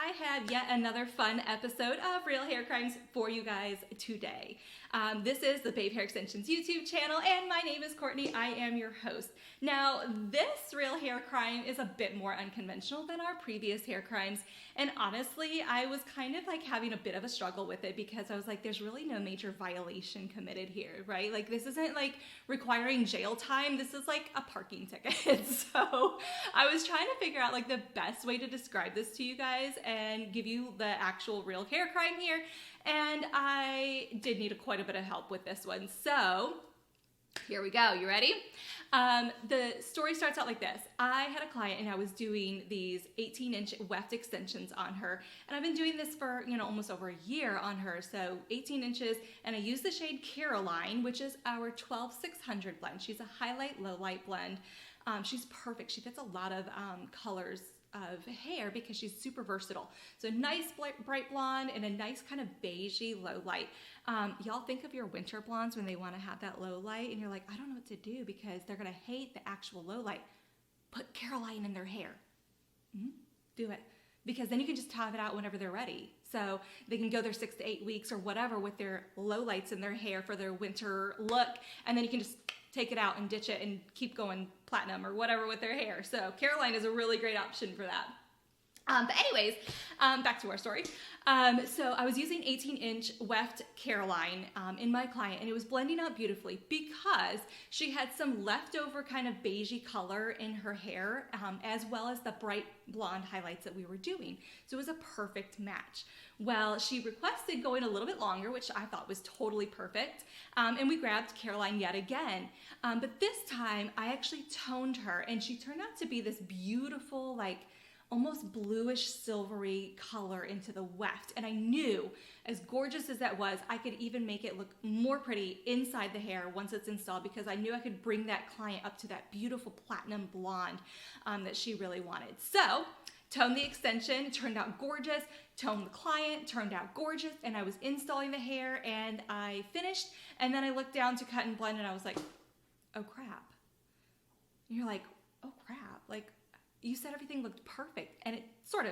I have yet another fun episode of Real Hair Crimes for you guys today. This is the Babe Hair Extensions YouTube channel, and my name is Courtney. I am your host. Now, this real hair crime is a bit more unconventional than our previous hair crimes, and honestly, I was kind of like having a bit of a struggle with it because I was like, there's really no major violation committed here, right? Like, this isn't like requiring jail time. This is like a parking ticket. So I was trying to figure out like the best way to describe this to you guys and give you the actual real hair crime here. And I did need quite a bit of help with this one. So here we go. You ready? The story starts out like this. I had a client and I was doing these 18-inch weft extensions on her. And I've been doing this for, almost over a year on her. So 18 inches. And I use the shade Caroline, which is our 12600 blend. She's a highlight, low light blend. She's perfect. She fits a lot of colors of hair because she's super versatile. So nice bright blonde and a nice kind of beigey low light. Y'all think of your winter blondes when they want to have that low light and you're like, I don't know what to do because they're going to hate the actual low light. Put Caroline in their hair. Do it. Because then you can just top it out whenever they're ready. So they can go their 6 to 8 weeks or whatever with their low lights in their hair for their winter look. And then you can just take it out and ditch it and keep going platinum or whatever with their hair. So Caroline is a really great option for that. But anyways, back to our story. So I was using 18-inch weft Caroline in my client, and it was blending out beautifully because she had some leftover kind of beigey color in her hair, as well as the bright blonde highlights that we were doing. So it was a perfect match. Well, she requested going a little bit longer, which I thought was totally perfect. And we grabbed Caroline yet again. But this time I actually toned her, and she turned out to be this beautiful, like almost bluish silvery color into the weft. And I knew, as gorgeous as that was, I could even make it look more pretty inside the hair once it's installed because I knew I could bring that client up to that beautiful platinum blonde that she really wanted. So toned the extension, turned out gorgeous, toned the client, turned out gorgeous, and I was installing the hair and I finished, and then I looked down to cut and blend and I was like, oh crap. And you're like, oh crap, like you said everything looked perfect, and it sort of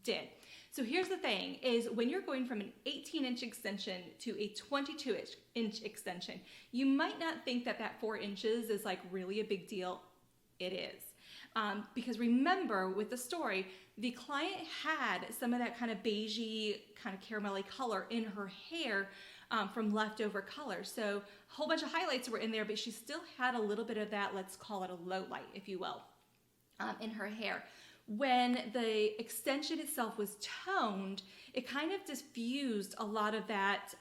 did. So here's the thing, is when you're going from an 18-inch extension to a 22-inch extension, you might not think that that 4 inches is like really a big deal. It is. Because remember, with the story, the client had some of that kind of beigey, kind of caramelly color in her hair from leftover color. So a whole bunch of highlights were in there, but she still had a little bit of that, let's call it a low light, if you will, in her hair. When the extension itself was toned, it kind of diffused a lot of that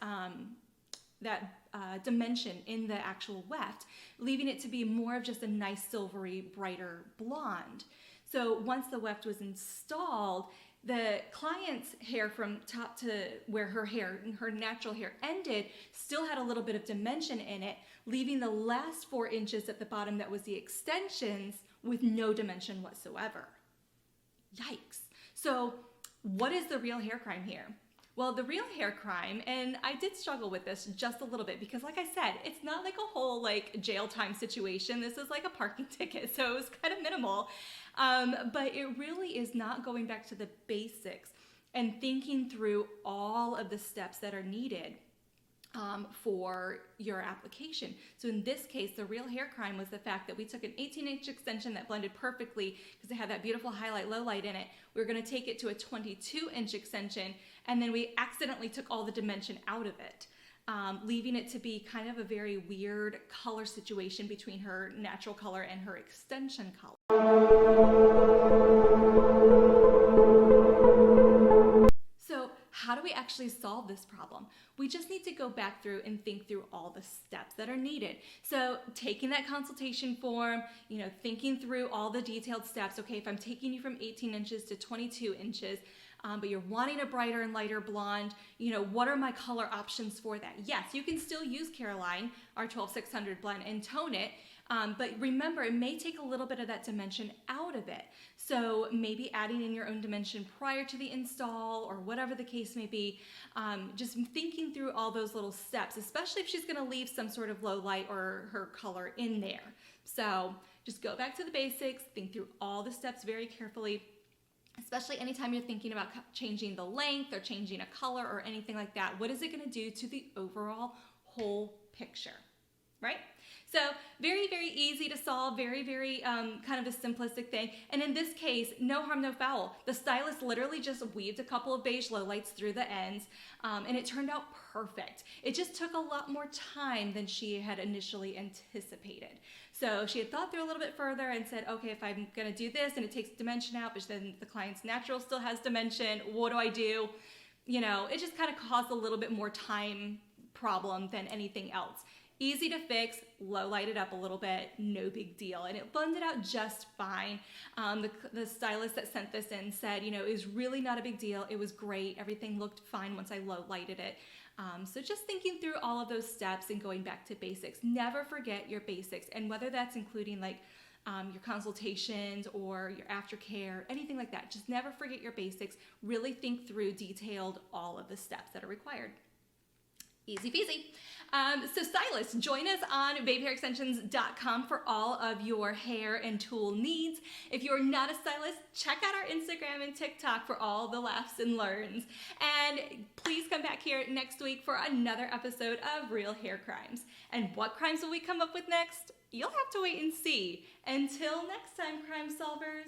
dimension in the actual weft, leaving it to be more of just a nice silvery, brighter blonde. So once the weft was installed, the client's hair from top to where her natural hair ended, still had a little bit of dimension in it, leaving the last 4 inches at the bottom that was the extensions with no dimension whatsoever. Yikes. So what is the real hair crime here? Well, the real hair crime, and I did struggle with this just a little bit because like I said, it's not like a whole like jail time situation. This is like a parking ticket, so it was kind of minimal. But it really is not going back to the basics and thinking through all of the steps that are needed for your application. So in this case, the real hair crime was the fact that we took an 18-inch extension that blended perfectly because it had that beautiful highlight, low light in it. We were going to take it to a 22-inch extension, and then we accidentally took all the dimension out of it, leaving it to be kind of a very weird color situation between her natural color and her extension color. So how do we actually solve this problem? We just need to go back through and think through all the steps that are needed. So taking that consultation form, thinking through all the detailed steps. Okay, if I'm taking you from 18 inches to 22 inches, but you're wanting a brighter and lighter blonde, what are my color options for that? Yes, you can still use Caroline, our 12600 blend, and tone it. But remember, it may take a little bit of that dimension out of it. So maybe adding in your own dimension prior to the install or whatever the case may be. Just thinking through all those little steps, especially if she's going to leave some sort of low light or her color in there. So just go back to the basics, think through all the steps very carefully, especially anytime you're thinking about changing the length or changing a color or anything like that. What is it going to do to the overall whole picture, right? So very, very easy to solve, very, very kind of a simplistic thing. And in this case, no harm, no foul. The stylist literally just weaved a couple of beige lowlights through the ends, and it turned out perfect. It just took a lot more time than she had initially anticipated. So she had thought through a little bit further and said, okay, if I'm gonna do this and it takes dimension out, but then the client's natural still has dimension, what do I do? You know, it just kind of caused a little bit more time problem than anything else. Easy to fix, low light it up a little bit, no big deal. And it blended out just fine. The stylist that sent this in said, you know, it was really not a big deal. It was great. Everything looked fine once I low lighted it. So just thinking through all of those steps and going back to basics. Never forget your basics. And whether that's including like your consultations or your aftercare, anything like that, just never forget your basics. Really think through detailed all of the steps that are required. Easy peasy. So stylists, join us on babyhairextensions.com for all of your hair and tool needs. If you're not a stylist, check out our Instagram and TikTok for all the laughs and learns. And please come back here next week for another episode of Real Hair Crimes. And what crimes will we come up with next? You'll have to wait and see. Until next time, crime solvers.